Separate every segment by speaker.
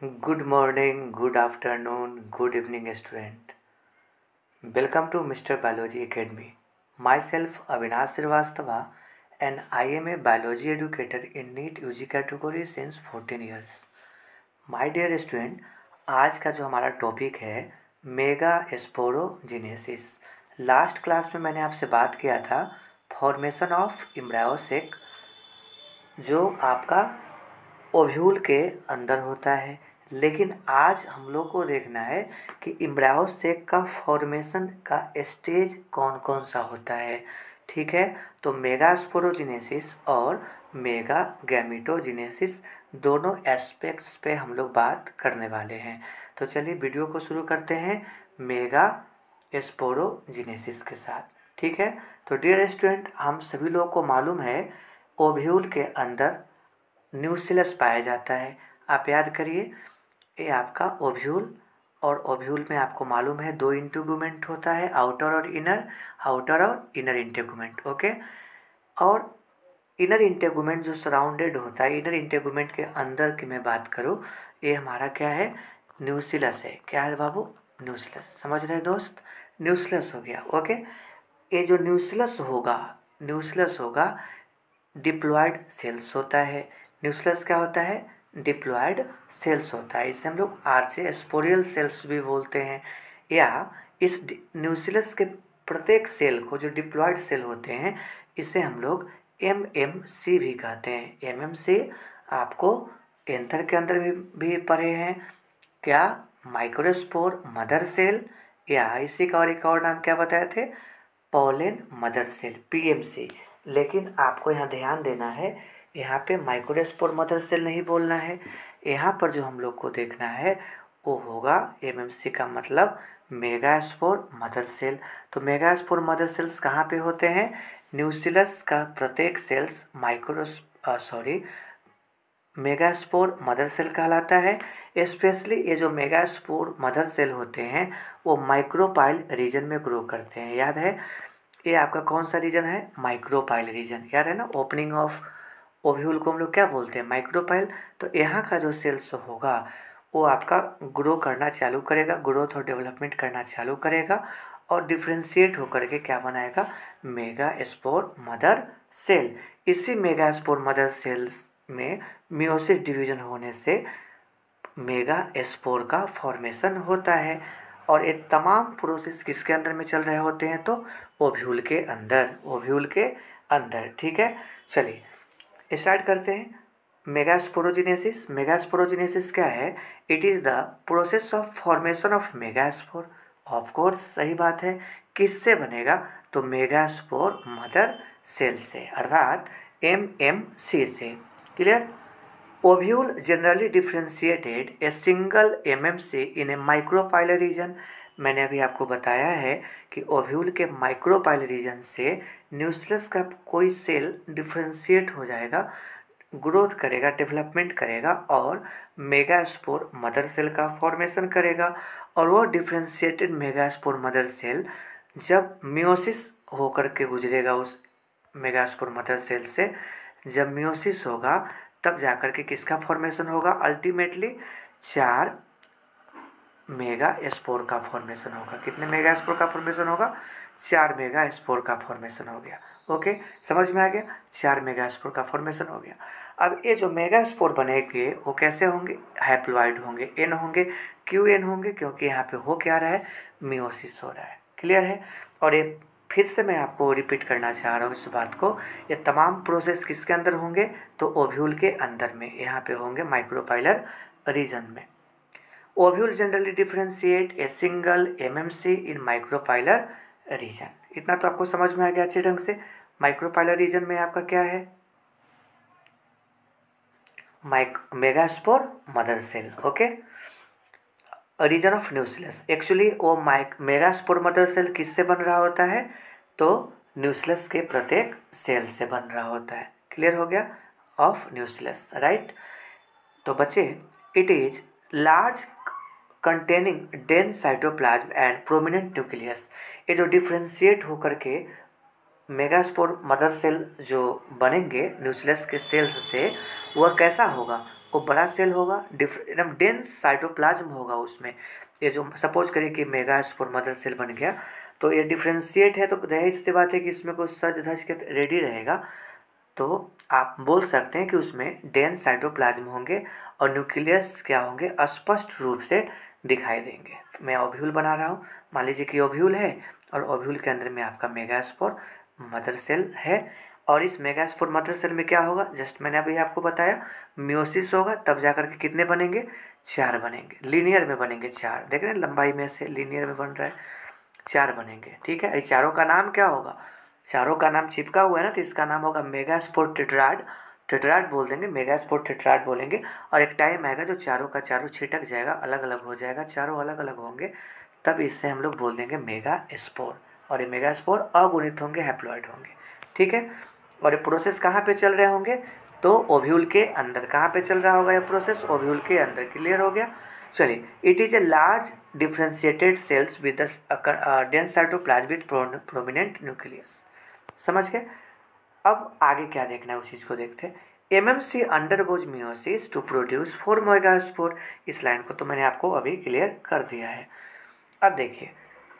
Speaker 1: Good morning, good afternoon, good evening, student. Welcome to Mr. Biology Academy. Myself Avinash Srivastava and I am a biology educator in NEET UG category since 14 years. My dear student, आज का जो हमारा topic है mega sporogenesis. Last class में मैंने आपसे बात किया था फॉर्मेशन ऑफ एम्ब्रायोसेक जो आपका ओव्यूल के अंदर होता है, लेकिन आज हम लोग को देखना है कि एम्ब्रायोसेक का फॉर्मेशन का स्टेज कौन कौन सा होता है। ठीक है, तो मेगा स्पोरोजेनेसिस और मेगा गैमेटोजेनेसिस दोनों एस्पेक्ट्स पे हम लोग बात करने वाले हैं। तो चलिए वीडियो को शुरू करते हैं मेगा स्पोरोजेनेसिस के साथ। ठीक है, तो डियर स्टूडेंट, हम सभी लोगों को मालूम है ओव्यूल के अंदर न्यूक्लियस पाया जाता है। आप याद करिए, ये आपका ओव्यूल और ओव्यूल में आपको मालूम है दो इंटेगुमेंट होता है, आउटर और इनर इंटेगुमेंट। ओके, और इनर इंटेगुमेंट जो सराउंडेड होता है, इनर इंटेगुमेंट के अंदर की मैं बात करूँ, ये हमारा क्या है, न्यूक्लियस है। क्या है बाबू? न्यूक्लियस। समझ रहे दोस्त? न्यूक्लियस हो गया। ओके, ये जो न्यूक्लियस होगा डिप्लॉयड सेल्स होता है। न्यूक्लियस क्या होता है? डिप्लॉयड सेल्स होता है। इसे हम लोग आर्चे स्पोरियल सेल्स भी बोलते हैं, या इस न्यूक्लियस के प्रत्येक सेल को जो डिप्लॉयड सेल होते हैं इसे हम लोग एमएमसी भी कहते हैं। एमएमसी आपको एंथर के अंदर भी पढ़े हैं क्या? माइक्रोस्पोर मदर सेल, या इसी का और एक और नाम क्या बताए थे? Pollen mother cell, PMC. लेकिन आपको यहाँ ध्यान देना है, यहाँ पे माइक्रोस्पोर मदर सेल नहीं बोलना है। यहाँ पर जो हम लोग को देखना है वो होगा एमएमसी का मतलब मेगास्पोर मदर सेल। तो मेगास्पोर मदर सेल्स कहाँ पे होते हैं? न्यूक्लियस का प्रत्येक सेल्स मेगास्पोर मदर सेल कहलाता है। स्पेशली ये जो मेगास्पोर मदर सेल होते हैं वो माइक्रोपाइल रीजन में ग्रो करते हैं। याद है ये आपका कौन सा रीजन है? Micropyle region. याद है ना, ओपनिंग ऑफ ओव्यूल को हम लोग क्या बोलते हैं? माइक्रोपाइल। तो यहाँ का जो सेल्स होगा वो आपका ग्रो करना चालू करेगा, ग्रोथ और डेवलपमेंट करना चालू करेगा और डिफ्रेंशिएट होकर के क्या बनाएगा? Megaspore mother cell. इसी मेगास्पोर मदर सेल्स में मियोसिस डिवीजन होने से मेगास्पोर का फॉर्मेशन होता है। और ये तमाम प्रोसेस किसके अंदर में चल रहे होते हैं? तो ओव्यूल के अंदर। ठीक है, चलिए स्टार्ट करते हैं। मेगास्पोरोजेनेसिस क्या है? It is the process of formation of megaspore. Of course सही बात है, किससे बनेगा? तो मेगास्पोर मदर सेल से, अर्थात एमएमसी से। Clear? Ovule generally differentiated a single MMC in A micropylar reason. मैंने अभी आपको बताया है कि ओव्यूल के माइक्रोपाइलर रीजन से न्यूक्लियस का कोई सेल डिफ्रेंशिएट हो जाएगा, ग्रोथ करेगा, डेवलपमेंट करेगा और मेगास्पोर मदर सेल का फॉर्मेशन करेगा। और वो डिफ्रेंशिएटेड मेगास्पोर मदर सेल जब मियोसिस होकर के गुजरेगा उस मेगास्पोर मदर सेल से, जब मियोसिस होगा तब जाकर के किसका फॉर्मेशन होगा? अल्टीमेटली 4 मेगास्पोर का फॉर्मेशन होगा। कितने मेगास्पोर का फॉर्मेशन होगा? 4 मेगास्पोर का फॉर्मेशन हो गया। ओके, समझ में आ गया? 4 मेगास्पोर का फॉर्मेशन हो गया। अब ये जो मेगास्पोर बनेंगे वो कैसे होंगे? हैप्लॉइड होंगे, एन होंगे। क्यों एन होंगे? क्योंकि यहाँ पे हो क्या रहा है? मियोसिस हो रहा है। क्लियर है? और ये फिर से मैं आपको रिपीट करना चाह रहा हूँ इस बात को, ये तमाम प्रोसेस किसके अंदर होंगे? तो ओव्यूल के अंदर में, यहाँ पे होंगे माइक्रोपाइलर रीजन में। Ovule generally differentiate a single MMC in micropylar reason. इतना तो आपको समझ में आ गया अच्छे ढंग से। माइक्रोपाइलर रीजन में आपका क्या है? Megaspore mother cell. Okay, region of nucleus. Actually वो मेगास्पोर मदर सेल किससे बन रहा होता है? तो न्यूक्लियस के प्रत्येक सेल से बन रहा होता है। क्लियर हो गया? Of nucleus, right. तो बच्चे, it is large containing dense cytoplasm and prominent nucleus. ये जो डिफ्रेंशिएट होकर के मेगास्पोर मदर सेल जो बनेंगे न्यूक्लियस के सेल्स से, वह कैसा होगा? वो बड़ा सेल होगा, एकदम डेंस साइटोप्लाज्म होगा उसमें। ये जो सपोज करिए कि मेगास्पोर मदर सेल बन गया, तो ये डिफ्रेंशिएट है, तो जाहिर सी बात है कि इसमें कुछ सज धज के रेडी रहेगा। तो आप बोल सकते हैं कि उसमें डेंस साइटोप्लाज्म होंगे और न्यूक्लियस क्या होंगे, स्पष्ट रूप से दिखाई देंगे। मैं ओव्यूल बना रहा हूँ, मान लीजिए कि ओव्यूल है और ओव्यूल के अंदर में आपका मेगास्पोर मदर सेल है। और इस मेगास्पोर मदर सेल में क्या होगा, जस्ट मैंने अभी आपको बताया, मियोसिस होगा, तब जाकर के कितने बनेंगे, 4 बनेंगे। लीनियर में बनेंगे 4, देख रहे हैं लंबाई में से लीनियर में बन रहा है, 4 बनेंगे। ठीक है, इस चारों का नाम क्या होगा, चारों का नाम चिपका हुआ है ना, तो इसका नाम होगा मेगास्पोर टेट्राड। टेट्राड बोल देंगे, मेगास्पोर टेट्राड बोलेंगे। और एक टाइम आएगा जो चारों का चारों छिटक जाएगा, अलग अलग हो जाएगा, चारों अलग अलग होंगे, तब इससे हम लोग बोल देंगे मेगास्पोर। और ये मेगास्पोर अगुणित होंगे, हैप्लॉइड होंगे। ठीक है, और ये प्रोसेस कहाँ पे चल रहे होंगे, तो ओव्यूल के अंदर। कहाँ पे चल रहा होगा ये प्रोसेस, ओव्यूल के अंदर। क्लियर हो गया। चलिए, it is a large differentiated cells with dense cytoplasm with prominent nucleus. समझ गए। अब आगे क्या देखना है उस चीज़ को देखते हैं। MMC undergoes meiosis to produce 4 megaspore. इस लाइन को तो मैंने आपको अभी क्लियर कर दिया है। अब देखिए,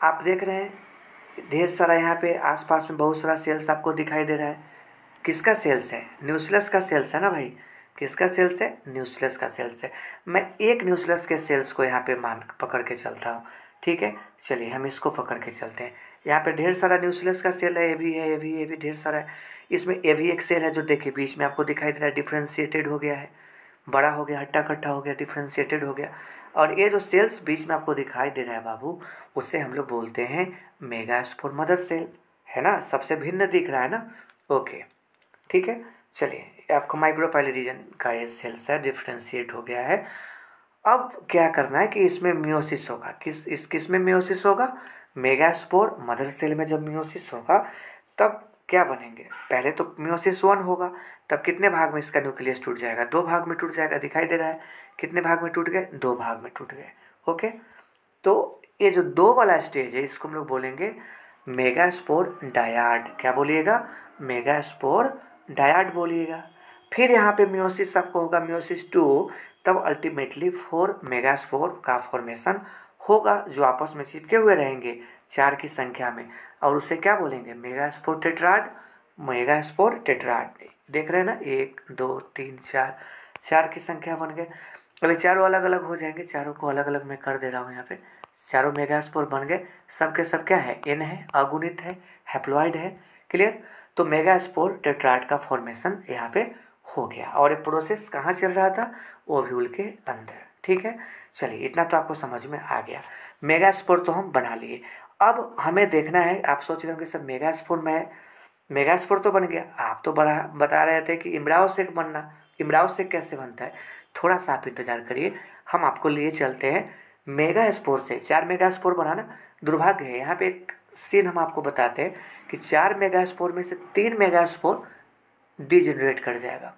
Speaker 1: आप देख रहे हैं ढेर सारा यहाँ पे आसपास में बहुत सारा सेल्स आपको दिखाई दे रहा है। किसका सेल्स है, न्यूक्लियस का सेल्स है ना भाई। किसका सेल्स है, न्यूक्लियस का सेल्स है। मैं एक न्यूक्लियस के सेल्स को यहाँ पे मान पकड़ के चलता हूँ। ठीक है, चलिए हम इसको पकड़ के चलते हैं। यहाँ पे ढेर सारा न्यूक्लियस का सेल है, ये भी है, ये भी ढेर सारा है। इसमें ये भी एक सेल है जो देखिए बीच में आपको दिखाई दे रहा है, डिफ्रेंशिएटेड हो गया है, बड़ा हो गया, हट्टा कट्टा हो गया, डिफ्रेंशिएटेड हो गया। और ये जो सेल्स बीच में आपको दिखाई दे रहा है बाबू, उसे हम लोग बोलते हैं मेगास्पोर मदर सेल, है ना। सबसे भिन्न दिख रहा है ना। ओके, ठीक है। चलिए, आपको माइक्रोफाइल रीजन का ये सेल्स है, डिफ्रेंशिएट हो गया है। अब क्या करना है कि इसमें मियोसिस होगा। किस में मियोसिस होगा, मेगास्पोर मदर सेल में जब मियोसिस होगा तब क्या बनेंगे, पहले तो मियोसिस 1 होगा, तब कितने भाग में इसका न्यूक्लियस टूट जाएगा, 2 भाग में टूट जाएगा। दिखाई दे रहा है कितने भाग में टूट गए, 2 भाग में टूट गए। ओके, तो ये जो 2 वाला स्टेज है इसको हम लोग बोलेंगे मेगास्पोर डायाड। क्या बोलिएगा, मेगास्पोर डायाड बोलिएगा। फिर यहाँ पे मियोसिस आपको होगा, मियोसिस 2, तब अल्टीमेटली 4 मेगास्पोर का फॉर्मेशन होगा, जो आपस में चिपके हुए रहेंगे 4 की संख्या में, और उसे क्या बोलेंगे, मेगास्पोर टेट्राड। मेगास्पोर टेट्राड देख रहे हैं ना, 1 2 3 4, 4 की संख्या बन गए। अभी चारों अलग अलग हो जाएंगे, चारों को अलग अलग मैं कर दे रहा हूँ यहाँ पे। चारों मेगास्पोर बन गए, सब के सब क्या है, एन है, अगुणित है, हैप्लॉइड है। क्लियर। तो मेगास्पोर टेट्राड का फॉर्मेशन यहाँ पे हो गया, और ये प्रोसेस कहाँ चल रहा था, ओव्यूल के अंदर। ठीक है, चलिए इतना तो आपको समझ में आ गया। मेगास्पोर तो हम बना लिए। अब हमें देखना है, आप सोच रहे होंगे सर मेगास्पोर में, मेगास्पोर तो बन गया, आप तो बता रहे थे कि इम्ब्रायोसेक बनना। इम्ब्रायोसेक कैसे बनता है, थोड़ा सा आप इंतजार करिए, हम आपको लिए चलते हैं मेगास्पोर से। 4 मेगास्पोर बनाना दुर्भाग्य है। यहाँ पे एक सीन हम आपको बताते हैं कि 4 मेगास्पोर में से 3 मेगास्पोर डिजेनरेट कर जाएगा,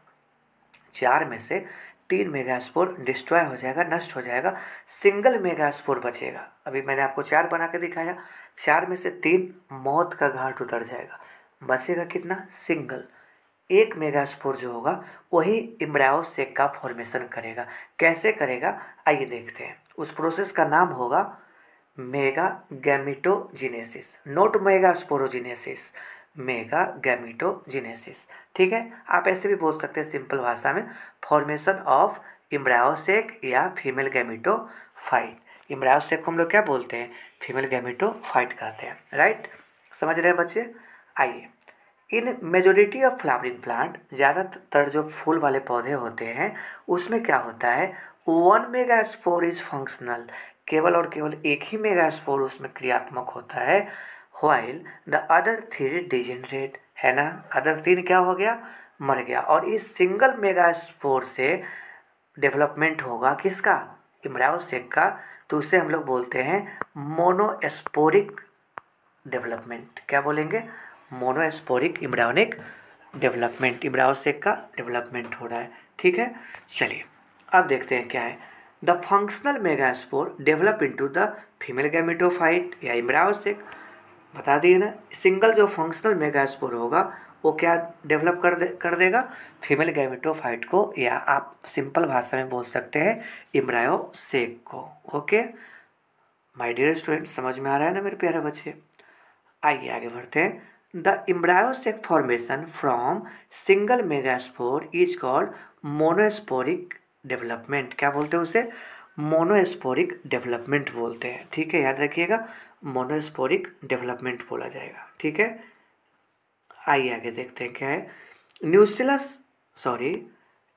Speaker 1: 4 में से 3 मेगास्पोर डिस्ट्रॉय हो जाएगा, नष्ट हो जाएगा, सिंगल मेगास्पोर बचेगा। अभी मैंने आपको 4 बना के दिखाया, 4 में से 3 मौत का घाट उतर जाएगा, बचेगा कितना, सिंगल। 1 मेगास्पोर जो होगा वही इम्ब्रायोसेक का फॉर्मेशन करेगा। कैसे करेगा, आइए देखते हैं। उस प्रोसेस का नाम होगा मेगा गैमीटोजिनेसिस, नोट मेगास्पोरोजिनेसिस, मेगा गैमीटोजिनेसिस। ठीक है, आप ऐसे भी बोल सकते हैं सिंपल भाषा में, फॉर्मेशन ऑफ इम्ब्रायोसेक या फीमेल गैमीटोफाइट। इम्ब्रायोसेक को हम लोग क्या बोलते हैं, फीमेल गैमीटोफाइट कहते हैं। राइट, समझ रहे हैं बच्चे। आइए, in majority of flowering plant, ज़्यादातर जो फूल वाले पौधे होते हैं उसमें क्या होता है, 1 मेगास्पोर इज फंक्शनल, केवल और केवल एक ही मेगास्पोर उसमें क्रियात्मक होता है। व्हाइल द अदर 3 डिजेनरेट, है ना, अदर 3 क्या हो गया, मर गया। और इस सिंगल मेगास्पोर से डेवलपमेंट होगा किसका, इम्ब्रायोसेक का, तो उसे हम लोग बोलते हैं मोनोस्पोरिक डेवलपमेंट। क्या बोलेंगे, मोनोस्पोरिक इम्ब्रायोनिक डेवलपमेंट, इम्ब्रायोसेक का डेवलपमेंट हो रहा है। ठीक है, चलिए अब देखते हैं क्या है। The functional megaspore develop into the female gametophyte या इम्ब्रायोसेक। बता दिए ना, सिंगल जो फंक्शनल मेगास्पोर होगा वो क्या डेवलप कर देगा, फीमेल गैमेटोफाइट को, या आप सिंपल भाषा में बोल सकते हैं एम्ब्रायो सेक को। ओके माय डियर स्टूडेंट, समझ में आ रहा है ना मेरे प्यारे बच्चे? आइए आगे बढ़ते हैं। The embryo sac formation from single megaspore is called monosporic development. क्या बोलते हैं उसे? मोनोस्पोरिक डेवलपमेंट बोलते हैं। ठीक है, याद रखिएगा, मोनोस्पोरिक डेवलपमेंट बोला जाएगा। ठीक है, आइए आगे देखते हैं क्या है।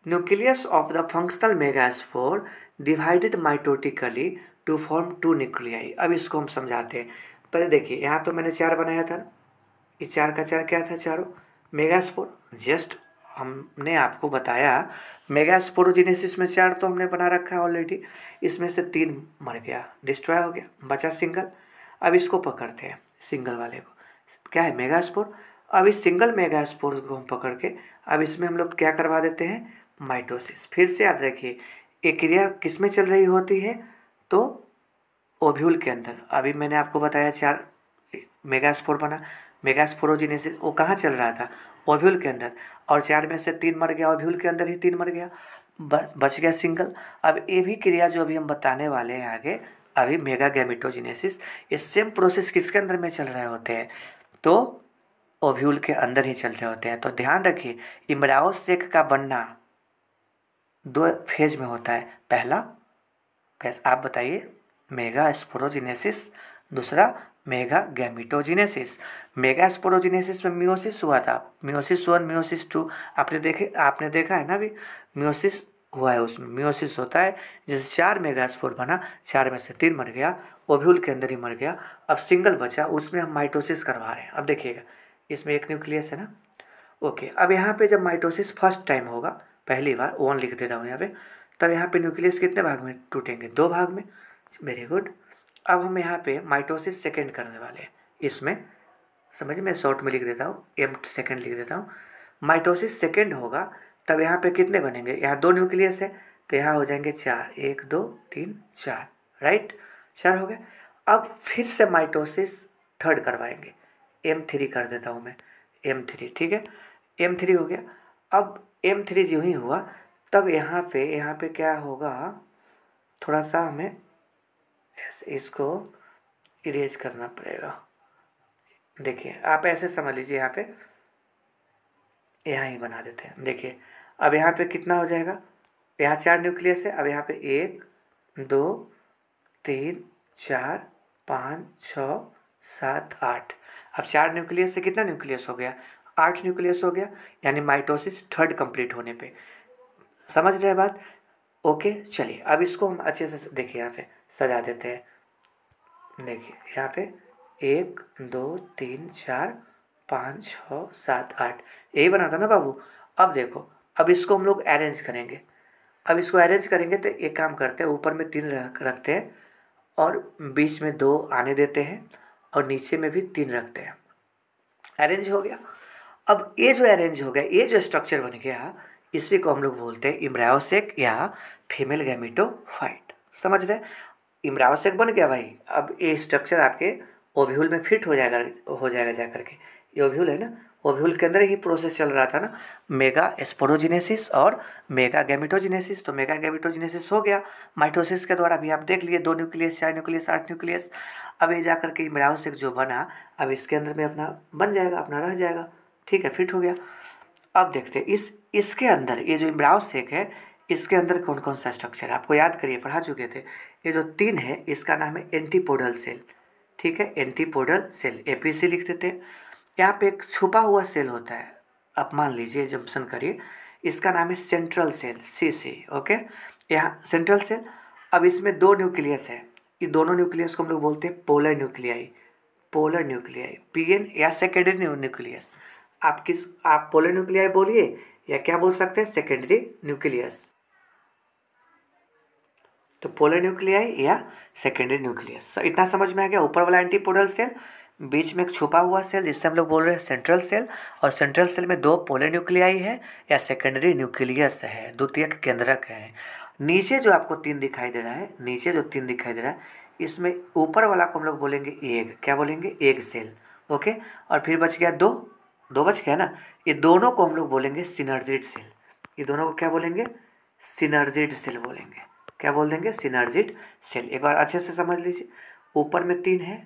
Speaker 1: Nucleus of the functional megaspore divided mitotically to form 2 nuclei. अब इसको हम समझाते हैं। पहले देखिए, यहाँ तो मैंने 4 बनाया था, ये 4 का 4 क्या था? चारों मेगास्पोर। जस्ट हमने आपको बताया मेगास्पोरोजेनेसिस में 4 तो हमने बना रखा है ऑलरेडी, इसमें से 3 मर गया, डिस्ट्रॉय हो गया, बचा सिंगल। अब इसको पकड़ते हैं, सिंगल वाले को, क्या है? मेगास्पोर। अब इस सिंगल मेगास्पोर को हम पकड़ के अब इसमें हम लोग क्या करवा देते हैं? माइटोसिस। फिर से याद रखिए, एक क्रिया किस में चल रही होती है? तो ओव्यूल के अंदर। अभी मैंने आपको बताया 4 मेगास्पोर बना, मेगास्पोरोजेनेसिस वो कहाँ चल रहा था? ओव्यूल के अंदर। और 4 में से 3 मर गया, ओव्यूल के अंदर ही 3 मर गया, बच गया सिंगल। अब ये भी क्रिया जो अभी हम बताने वाले हैं आगे, अभी मेगा गैमेटोजेनेसिस, ये सेम प्रोसेस किसके अंदर में चल रहे होते हैं? तो ओव्यूल के अंदर ही चल रहे होते हैं। तो ध्यान रखिए, एम्ब्रायो सेक का बनना 2 फेज में होता है। पहला कैसे आप बताइए? मेगा स्पोरोजेनेसिस, दूसरा मेगा गैमेटोजेनेसिस। मेगा स्पोरोजेनेसिस में मियोसिस हुआ था, मियोसिस 1 मियोसिस 2 आपने देखा है ना, अभी मियोसिस हुआ है, उसमें मियोसिस होता है। जैसे 4 मेगास्पोर बना, 4 में से 3 मर गया, ओव्यूल के अंदर ही मर गया, अब सिंगल बचा, उसमें हम माइटोसिस करवा रहे हैं। अब देखिएगा, इसमें एक न्यूक्लियस है ना। ओके, अब यहाँ पे जब माइटोसिस फर्स्ट टाइम होगा, पहली बार 1 लिख देता हूँ यहाँ पे, तब यहाँ पे न्यूक्लियस कितने भाग में टूटेंगे? 2 भाग में। Very good. अब हम यहाँ पे माइटोसिस सेकेंड करने वाले हैं। इसमें समझ में, शॉर्ट में लिख देता हूँ, एम सेकेंड लिख देता हूँ। माइटोसिस सेकेंड होगा, तब यहाँ पे कितने बनेंगे? यहाँ 2 न्यूक्लियस है, तो यहाँ हो जाएंगे 4, 1 2 3 4, राइट, 4 हो गए। अब फिर से माइटोसिस थर्ड करवाएंगे, M3 कर देता हूँ मैं, M3। ठीक है, M3 हो गया। अब M3 जो ही हुआ, तब यहाँ पे क्या होगा? थोड़ा सा हमें इसको इरेज करना पड़ेगा। देखिए, आप ऐसे समझ लीजिए, यहाँ ही बना देते हैं। देखिए, अब यहाँ पे कितना हो जाएगा? यहाँ 4 न्यूक्लियस है, अब यहाँ पे 1 2 3 4 5 6 7 8। अब 4 न्यूक्लियस से कितना न्यूक्लियस हो गया? 8 न्यूक्लियस हो गया, यानी माइटोसिस थर्ड कंप्लीट होने पे। समझ रहे बात? ओके, चलिए अब इसको हम अच्छे से देखिए, यहाँ पे सजा देते हैं। देखिए यहाँ पे 1 2 3 4 5 6 7 8, यही बना था ना बाबू? अब देखो, अब इसको हम लोग अरेंज करेंगे। अब इसको अरेंज करेंगे तो एक काम करते हैं, ऊपर में 3 रखते हैं और बीच में 2 आने देते हैं और नीचे में भी 3 रखते हैं। अरेंज हो गया। अब ये जो अरेंज हो गया, ये जो स्ट्रक्चर बन गया, इसी को हम लोग बोलते हैं एम्ब्रायो सेक या फीमेल गैमेटोफाइट। समझ रहे? एम्ब्रायो सेक बन गया भाई। अब ये स्ट्रक्चर आपके ओव्यूल में फिट हो जाएगा जा करके। ये ओव्यूल है ना, ओव्यूल के अंदर ही प्रोसेस चल रहा था ना, मेगा स्पोरोजेनेसिस और मेगा गैमेटोजेनेसिस। तो मेगा गैमेटोजेनेसिस हो गया माइटोसिस के द्वारा। अभी आप देख लिए 2 न्यूक्लियस 4 न्यूक्लियस 8 न्यूक्लियस। अब ये जा करके एम्ब्रायो सेक जो बना, अब इसके अंदर में अपना बन जाएगा, अपना रह जाएगा। ठीक है, फिट हो गया। अब देखते हैं इसके अंदर, ये जो एम्ब्रायो सेक है, इसके अंदर कौन कौन सा स्ट्रक्चर है आपको याद करिए, पढ़ा चुके थे। ये जो 3 है, इसका नाम है एंटीपोडल सेल। ठीक है, एंटीपोडल सेल, एपीसी लिख देते हैं। यहाँ पे एक छुपा हुआ सेल होता है, आप मान लीजिए, जंक्शन करिए, इसका नाम है सेंट्रल सेल, CC। ओके, यहाँ सेंट्रल सेल। अब इसमें 2 न्यूक्लियस है, ये दोनों न्यूक्लियस को हम लोग बोलते हैं polar nuclei, polar nuclei, PN या सेकेंडरी न्यूक्लियस। आप पोलर न्यूक्लियाई बोलिए या क्या बोल सकते हैं? Secondary nucleus. तो पोलर न्यूक्लियाई या सेकेंडरी न्यूक्लियस, इतना समझ में आ गया। ऊपर वाला एंटीपोडल सेल, बीच में एक छुपा हुआ सेल जिससे हम लोग बोल रहे हैं सेंट्रल सेल, और सेंट्रल सेल में 2 पोलर न्यूक्लियाई है या सेकेंडरी न्यूक्लियस है, द्वितीयक केंद्रक है। नीचे जो आपको 3 दिखाई दे रहा है, नीचे जो 3 दिखाई दे रहा है, इसमें ऊपर वाला को हम लोग बोलेंगे एग। क्या बोलेंगे? Egg cell. ओके, और फिर बच गया 2 दो बच गया ना, ये दोनों को हम लोग बोलेंगे सिनर्जिड सेल। ये दोनों को क्या बोलेंगे? सिनर्जिड सेल बोलेंगे। क्या बोल देंगे? Synergid cell. एक बार अच्छे से समझ लीजिए। ऊपर में 3 है,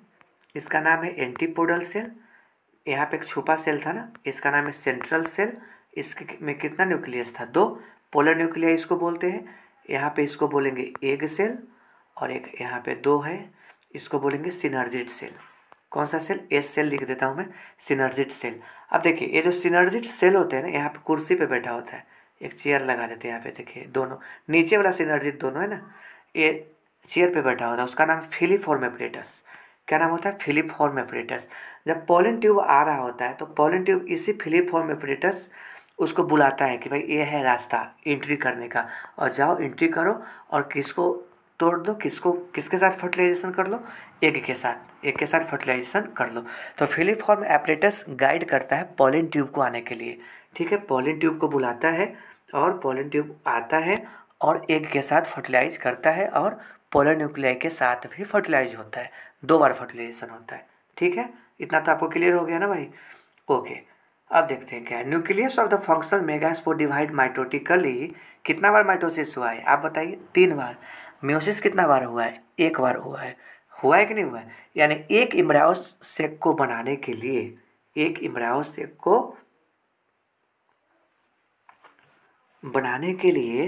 Speaker 1: इसका नाम है एंटीपोडल सेल। यहाँ पे एक छुपा सेल था ना, इसका नाम है सेंट्रल सेल। इसके में कितना न्यूक्लियस था? 2 पोलर न्यूक्लिया इसको बोलते हैं। यहाँ पे इसको बोलेंगे एग सेल, और एक यहाँ पे 2 है, इसको बोलेंगे सिनर्जिड सेल। कौन सा सेल? एस सेल लिख देता हूँ मैं, सिनर्जिड सेल। अब देखिए ये जो सिनर्जिड सेल होते हैं ना, यहाँ पे कुर्सी पे बैठा होता है, एक चेयर लगा देते हैं यहाँ पे। देखिए दोनों, नीचे वाला सिनर्जिड दोनों है ना, ये चेयर पे बैठा होता है, उसका नाम फिलीफॉर्म एपरेटस। क्या नाम होता है? Filiform apparatus. जब पोलन ट्यूब आ रहा होता है तो पोलन ट्यूब इसी फिलीफॉर्म एपरेटस उसको बुलाता है कि भाई ये है रास्ता एंट्री करने का, और जाओ एंट्री करो, और किसको तोड़ दो, किसके साथ फर्टिलाइजेशन कर लो? एग के साथ फर्टिलाइजेशन कर लो। तो फिलीफॉर्म एपरेटस गाइड करता है पोलन ट्यूब को आने के लिए। ठीक है, पोलन ट्यूब को बुलाता है और पोलन ट्यूब आता है और एग के साथ फर्टिलाइज करता है, और पोलर न्यूक्लियाई के साथ भी फर्टिलाइज होता है। 2 बार फर्टिलाइजेशन होता है। ठीक है, इतना तो आपको क्लियर हो गया ना भाई? ओके, अब देखते हैं क्या है। Nucleus of the functional megaspore divide mitotically. कितना बार माइटोसिस हुआ है आप बताइए? 3 बार। म्योसिस कितना बार हुआ है? 1 बार हुआ है। हुआ है कि नहीं हुआ है? यानी एक इम्ब्रायो सेक को बनाने के लिए, एक इम्ब्रायो सेक को बनाने के लिए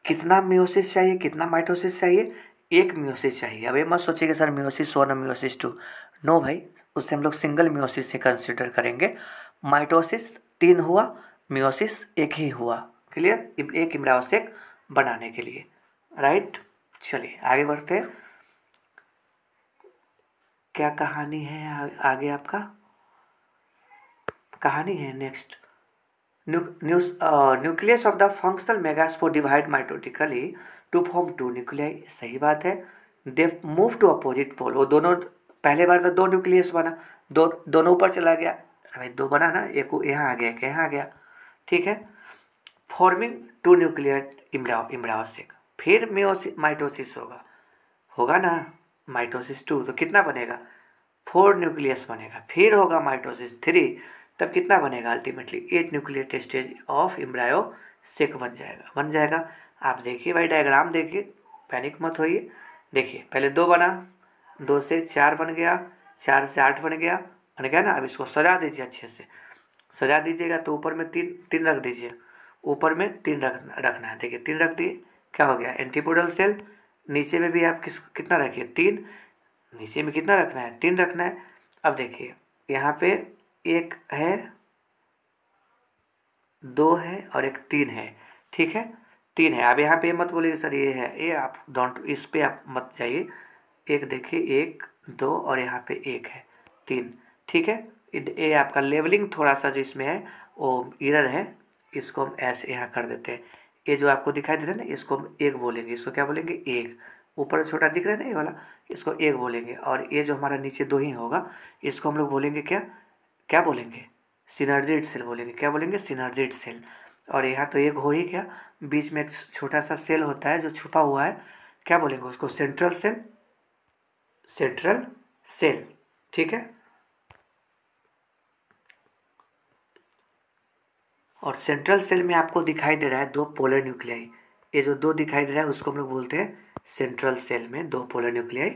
Speaker 1: कितना म्योसिस चाहिए, कितना माइटोसिस चाहिए? 1 म्योसिस चाहिए। अब ये मत सोचिए कि सर म्योसिस 1 और म्योसिस 2, नो भाई, उससे हम लोग सिंगल म्योसिस से कंसिडर करेंगे। माइटोसिस 3 हुआ, म्योसिस 1 ही हुआ। क्लियर? एक इम्ब्रायो सेक बनाने के लिए, राइट। चलिए आगे बढ़ते हैं। क्या कहानी है आगे? आपका कहानी है next. Nucleus of the functional megaspore divide mitotically to form 2 nuclei. सही बात है। They move to opposite pole. वो दोनों, पहले बार तो 2 न्यूक्लियस बना, दोनों ऊपर चला गया भाई, 2 बना ना, एक यहाँ आ गया, एक यहाँ आ गया। ठीक है, फॉर्मिंग 2 न्यूक्लियर इम्ब्रायो सेक। फिर माइटोसिस होगा ना, माइटोसिस 2, तो कितना बनेगा? 4 न्यूक्लियस बनेगा। फिर होगा माइटोसिस 3, तब कितना बनेगा? Ultimately 8 nuclear stage of embryo sac बन जाएगा। आप देखिए भाई, डायग्राम देखिए, पैनिक मत होइए। देखिए पहले 2 बना, 2 से 4 बन गया, 4 से 8 बन गया ना। अब इसको सजा दीजिए, अच्छे से सजा दीजिएगा। तो ऊपर में 3 रख दीजिए, ऊपर में 3 रखना है। देखिए 3 रख दिए, क्या हो गया? Antipodal cell. नीचे में भी आप कितना रखिए? 3। नीचे में कितना रखना है? 3 रखना है। अब देखिए यहाँ पे 1 है, 2 है और एक 3 है। ठीक है, 3 है। अब यहाँ पे मत बोलिए सर ये है, ये आप डोंट, इस पे आप मत जाइए। एक देखिए, 1 2 और यहाँ पे 1 है, 3। ठीक है, ये आपका लेवलिंग थोड़ा सा जो इसमें है वो एरर है, इसको हम ऐसे यहाँ कर देते हैं। ये जो आपको दिखाई दे रहा है ना, इसको हम 1 बोलेंगे। इसको क्या बोलेंगे? 1। ऊपर छोटा दिख रहा है ना ये वाला, इसको 1 बोलेंगे। और ये जो हमारा नीचे 2 ही होगा, इसको हम लोग बोलेंगे क्या? क्या बोलेंगे? सिनर्जिड सेल बोलेंगे। क्या बोलेंगे? Synergid cell. और यहाँ तो 1 हो ही गया, बीच में एक छोटा सा सेल होता है जो छुपा हुआ है, क्या बोलेंगे उसको? Central cell. ठीक है, और सेंट्रल सेल में आपको दिखाई दे रहा है 2 पोलर न्यूक्लियाई। ये जो 2 दिखाई दे रहा है उसको हम लोग बोलते हैं सेंट्रल सेल में 2 पोलर न्यूक्लियाई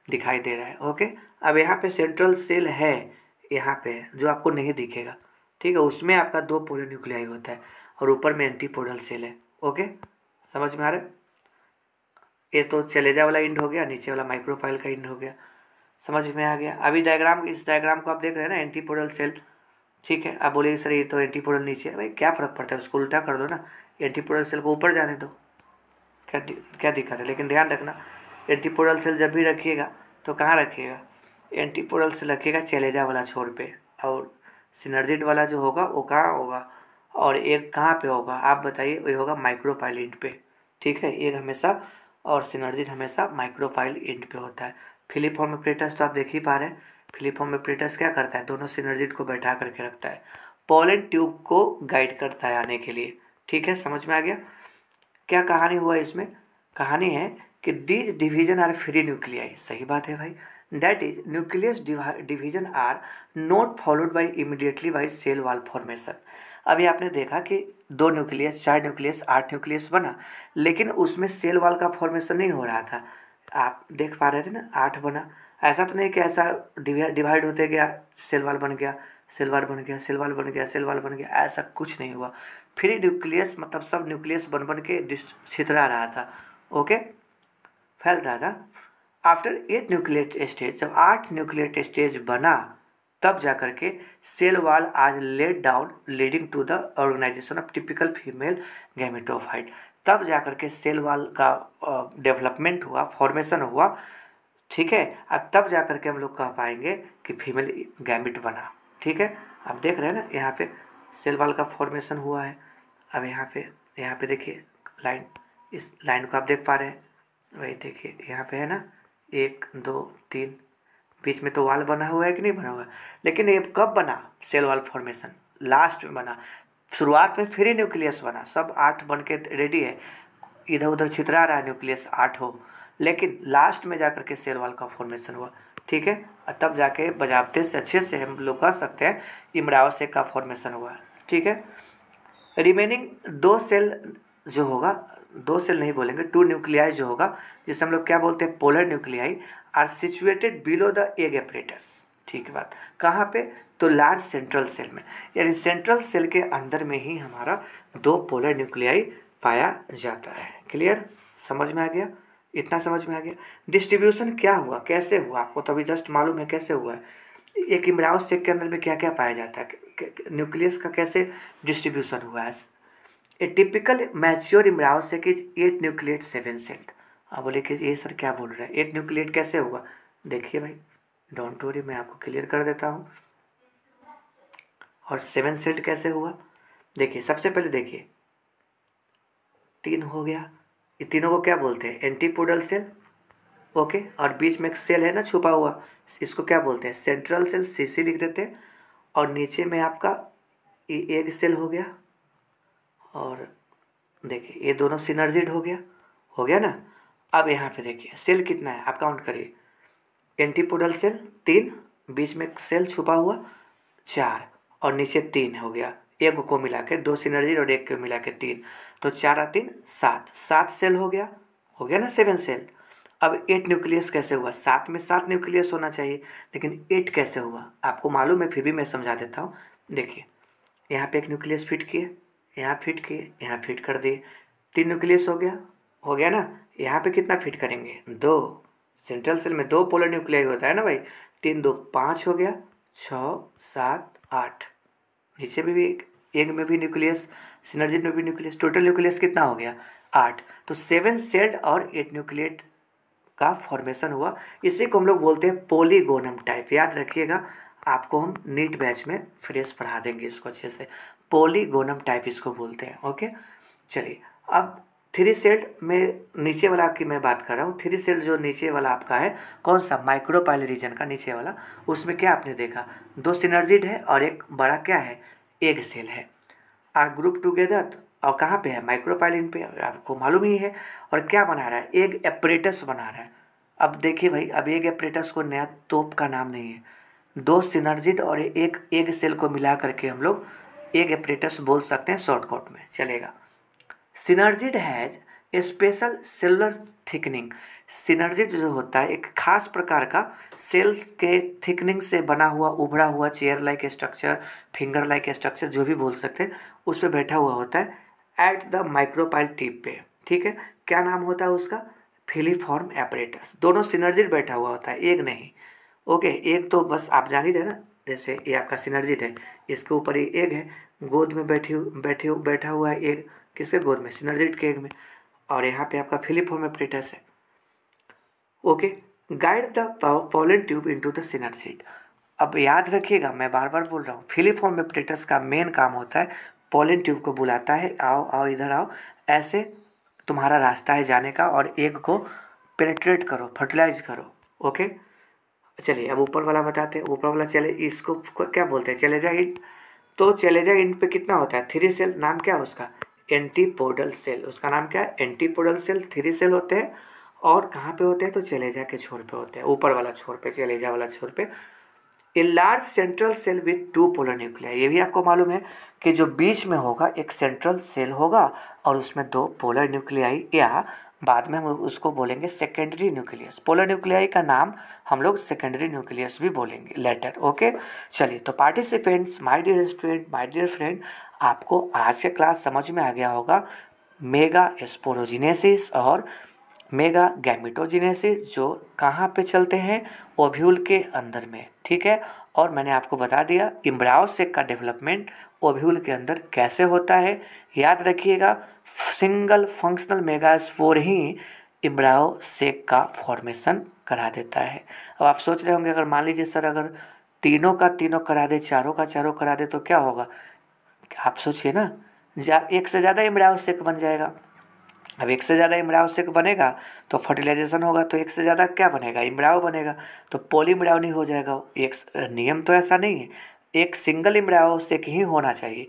Speaker 1: दिखाई दे रहा है। ओके, अब यहाँ पे सेंट्रल सेल है, यहाँ पे जो आपको नहीं दिखेगा। ठीक है, उसमें आपका 2 पोलर न्यूक्लियाई होता है, और ऊपर में एंटीपोडल सेल है। ओके, समझ में आ रहा है? ये तो चलेजा वाला इंड हो गया, नीचे वाला माइक्रोपाइल का इंड हो गया। समझ में आ गया? अभी इस डायग्राम को आप देख रहे हैं ना, एंटीपोडल सेल। ठीक है, आप बोलिए सर ये तो एंटीपोडल नीचे है। भाई क्या फ़र्क पड़ता है, उसको उल्टा कर दो ना, एंटीपोडल सेल को ऊपर जाने दो, क्या दिक्कत है? लेकिन ध्यान रखना, एंटीपोडल सेल जब भी रखिएगा तो कहाँ रखिएगा? एंटीपोडल सेल रखिएगा चलेजा वाला छोर पे, और सिनर्जिड वाला जो होगा वो कहाँ होगा? और एक कहाँ पे होगा आप बताइए? वही होगा माइक्रोपाइल इंड पे। ठीक है, एक हमेशा, और सिनर्जिड हमेशा माइक्रोपाइल इंड पे होता है। फिलीफॉर्म एपरेटस तो आप देख ही पा रहे हैं, फिलीफॉर्म एपरेटस क्या करता है? दोनों सिनर्जिड को बैठा करके रखता है, पोलन ट्यूब को गाइड करता है आने के लिए। ठीक है, समझ में आ गया? क्या कहानी हुआ इसमें? कहानी है कि these division are free nuclei. सही बात है भाई, that is nucleus division are not followed by immediately by cell wall formation. अभी आपने देखा कि 2 न्यूक्लियस, 4 न्यूक्लियस, 8 न्यूक्लियस बना, लेकिन उसमें सेल वॉल का फॉर्मेशन नहीं हो रहा था। आप देख पा रहे थे ना, 8 बना। ऐसा तो नहीं कि ऐसा डिवाइड होते गया, सेल वॉल बन गया, सेल वॉल बन गया, सेल वॉल बन गया, सेल वॉल बन गया, ऐसा कुछ नहीं हुआ। फ्री न्यूक्लियस मतलब सब न्यूक्लियस बन बन के छितरा रहा था, ओके, फैल रहा था। आफ्टर 8 न्यूक्लियेट स्टेज, जब 8 न्यूक्लियेट स्टेज बना, तब जाकर के सेल वॉल आज laid down leading to the organisation of typical female gametophyte. तब जाकर के सेल वॉल का डेवलपमेंट हुआ, फॉर्मेशन हुआ, ठीक है। अब तब जाकर के हम लोग कह पाएंगे कि फीमेल गैमेट बना, ठीक है। आप देख रहे हैं ना, यहाँ पे सेल वॉल का फॉर्मेशन हुआ है। अब यहाँ पे देखिए लाइन, इस लाइन को आप देख पा रहे हैं, वही देखिए यहाँ पे है ना, 1 2 3, बीच में तो वाल बना हुआ है कि नहीं बना हुआ है। लेकिन ये कब बना सेल वॉल फॉर्मेशन? लास्ट में बना। शुरुआत में फ्री न्यूक्लियस बना, सब 8 बन के रेडी है, इधर उधर छितरा रहा है न्यूक्लियस 8 हो, लेकिन लास्ट में जाकर के सेल वॉल का फॉर्मेशन हुआ, ठीक है। और तब जाके बजावते से अच्छे से हम लोग कह सकते हैं इमराओसेक का फॉर्मेशन हुआ, ठीक है। रिमेनिंग 2 सेल जो होगा, 2 सेल नहीं बोलेंगे, 2 न्यूक्लियाई जो होगा, जिसे हम लोग क्या बोलते हैं, polar nuclei, are situated below the egg apparatus, ठीक है बात। कहाँ पे? तो लार्ज सेंट्रल सेल में, यानी सेंट्रल सेल के अंदर में ही हमारा 2 पोलर न्यूक्लियाई पाया जाता है। क्लियर? समझ में आ गया? इतना समझ में आ गया। डिस्ट्रीब्यूशन क्या हुआ, कैसे हुआ, आपको तो अभी जस्ट मालूम है कैसे हुआ है। एक इमराओसेक के अंदर में क्या क्या पाया जाता है, न्यूक्लियस का कैसे डिस्ट्रीब्यूशन हुआ है। A typical mature embryo sac is 8 nucleate 7 celled. आप बोले कि ये सर क्या बोल रहे हैं, 8 न्यूक्लिएट कैसे हुआ? देखिए भाई, डोंट वरी, मैं आपको क्लियर कर देता हूँ। और 7 सेल्ड कैसे हुआ? देखिए, सबसे पहले देखिए, 3 हो गया, ये तीनों को क्या बोलते हैं, एंटीपोडल सेल, ओके। और बीच में एक सेल है ना छुपा हुआ, इसको क्या बोलते हैं, सेंट्रल सेल, सीसी लिख देते हैं। और नीचे में आपका एग सेल हो गया, और देखिए ये दोनों सिनर्जिड हो गया ना। अब यहाँ पे देखिए सेल कितना है, आप काउंट करिए। एंटीपोडल सेल 3, बीच में एक सेल छुपा हुआ 4, और नीचे 3 हो गया। एक को मिला के 2 सिनर्जिड और एक को मिला के 3, तो 4 और 3 7 सेल हो गया ना 7 सेल। अब 8 न्यूक्लियस कैसे हुआ? 7 में 7 न्यूक्लियस होना चाहिए, लेकिन 8 कैसे हुआ आपको मालूम है, फिर भी मैं समझा देता हूँ। देखिए, यहाँ पे एक न्यूक्लियस फिट किए, यहाँ फिट किए, यहाँ फिट कर दिए, 3 न्यूक्लियस हो गया ना। यहाँ पे कितना फिट करेंगे, 2। सेंट्रल सेल में 2 पोलर न्यूक्लियाई होता है ना भाई, 3 2 5 हो गया, 6 7 8। नीचे में भी एग में भी न्यूक्लियस, सिनर्जिड में भी न्यूक्लियस, टोटल न्यूक्लियस कितना हो गया, 8। तो 7 सेल्ड और 8 न्यूक्लिएट का फॉर्मेशन हुआ। इसी को हम लोग बोलते हैं पॉलीगोनम टाइप। याद रखिएगा, आपको हम नीट बैच में फ्रेश पढ़ा देंगे इसको अच्छे से। पॉलीगोनम टाइप इसको बोलते हैं, ओके। चलिए, अब 3 सेल्ड में नीचे वाला की मैं बात कर रहा हूँ। 3 सेल्ड जो नीचे वाला आपका है, कौन सा, माइक्रोपाइल रीजन का नीचे वाला, उसमें क्या आपने देखा, 2 सिनर्जिड है और एक बड़ा क्या है, एग सेल है। आर ग्रुप टुगेदर, और कहाँ पे है, माइक्रोपाइलिन पे, आपको मालूम ही है। और क्या बना रहा है, एग एपरेटस बना रहा है। अब देखिए भाई, अब एग एपरेटस को नया तोप का नाम नहीं है, 2 सिनर्जिड और एक एग सेल को मिला करके हम लोग एग एपरेटस बोल सकते हैं, शॉर्टकट में चलेगा। Synergid has special cellular thickening. Synergid जो होता है एक खास प्रकार का सेल्स के थिकनिंग से बना हुआ, उभरा हुआ, chair like structure, finger like structure, जो भी बोल सकते हैं, उस पर बैठा हुआ होता है एट द माइक्रोपाइल टिप पे, ठीक है। क्या नाम होता है उसका, फिलीफॉर्म एपरेटस। दोनों सिनर्जिड बैठा हुआ होता है, एक नहीं, ओके। एक तो बस आप जान ही रहे ना, जैसे ये आपका सिनर्जिड है, इसके ऊपर ये एग है, गोद में बैठा हुआ है एग, किसके गोद में, सिनर्जिड के एग में। और यहाँ पे आपका फिलीफॉर्म एपरेटस है, okay. Guide the pollen tube into the synergid. अब याद रखिएगा, मैं बार बार बोल रहा हूँ, फिलीफॉर्म एपरेटस का मेन काम होता है पोलन ट्यूब को बुलाता है, आओ आओ इधर आओ, ऐसे तुम्हारा रास्ता है जाने का, और एग को पेनेट्रेट करो, फर्टिलाइज करो, ओके। चलिए, अब ऊपर वाला बताते हैं। ऊपर वाला चले, इसको क्या बोलते हैं, चले जा इन। तो चले जा इन पे कितना होता है, 3 सेल। नाम क्या है उसका, एंटीपोडल सेल। उसका नाम क्या है, एंटीपोडल सेल। 3 सेल होते हैं, और कहाँ पे होते हैं, तो चलेजा के छोर पे होते हैं, ऊपर वाला छोर पे, चलेजा वाला छोर पे। A large central cell with 2 polar nuclei, ये भी आपको मालूम है कि जो बीच में होगा एक सेंट्रल सेल होगा और उसमें 2 पोलर न्यूक्लियाई, या बाद में हम उसको बोलेंगे सेकेंडरी न्यूक्लियस। पोलर न्यूक्लियाई का नाम हम लोग सेकेंडरी न्यूक्लियस भी बोलेंगे लेटर। ओके, चलिए, तो participants, my dear student, my dear friend, आपको आज के क्लास समझ में आ गया होगा। मेगा स्पोरोजिनेसिस और मेगा गैमेटोजेनेसिस जो कहाँ पे चलते हैं, ओव्यूल के अंदर में, ठीक है। और मैंने आपको बता दिया एम्ब्रायोसेक का डेवलपमेंट ओव्यूल के अंदर कैसे होता है। याद रखिएगा, सिंगल फंक्शनल मेगास्पोर ही एम्ब्रायोसेक का फॉर्मेशन करा देता है। अब आप सोच रहे होंगे, अगर मान लीजिए सर अगर तीनों का तीनों करा दे, चारों का चारों करा दे, तो क्या होगा। आप सोचिए ना, एक से ज़्यादा एम्ब्रायोसेक बन जाएगा। अब एक से ज़्यादा एम्ब्रायोसेक बनेगा तो फर्टिलाइजेशन होगा, तो एक से ज़्यादा क्या बनेगा, एम्ब्रायो बनेगा, तो पॉलीएम्ब्रायो नहीं हो जाएगा। एक नियम तो ऐसा नहीं है, एक सिंगल एम्ब्रायोसेक ही होना चाहिए,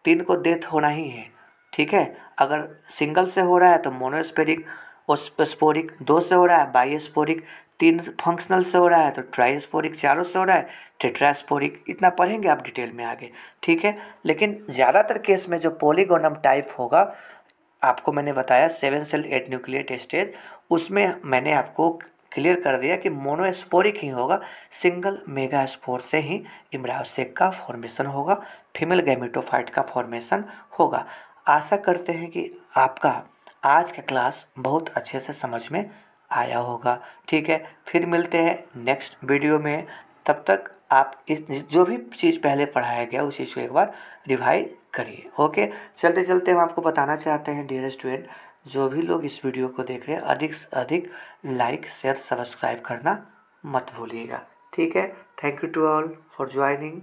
Speaker 1: 3 को डेथ होना ही है, ठीक है। अगर सिंगल से हो रहा है तो मोनोस्पोरिक, स्पोरिक, 2 से हो रहा है बाइस्पोरिक, 3 फंक्शनल से हो रहा है तो ट्राइस्पोरिक, 4 से हो रहा है टेट्रास्पोरिक। इतना पढ़ेंगे आप डिटेल में आगे, ठीक है। लेकिन ज़्यादातर केस में जो पॉलीगोनम टाइप होगा, आपको मैंने बताया 7 सेल 8 न्यूक्लिएट स्टेज, उसमें मैंने आपको क्लियर कर दिया कि मोनोस्पोरिक ही होगा, सिंगल मेगास्पोर से ही एम्ब्रायोसेक का फॉर्मेशन होगा, फीमेल गैमेटोफाइट का फॉर्मेशन होगा। आशा करते हैं कि आपका आज का क्लास बहुत अच्छे से समझ में आया होगा, ठीक है। फिर मिलते हैं नेक्स्ट वीडियो में, तब तक आप इस जो भी चीज़ पहले पढ़ाया गया उस चीज़ को एक बार रिवाइज करिए। ओके, चलते चलते हम आपको बताना चाहते हैं डियर स्टूडेंट, जो भी लोग इस वीडियो को देख रहे हैं अधिक से अधिक लाइक शेयर सब्सक्राइब करना मत भूलिएगा, ठीक है। Thank you to all for joining.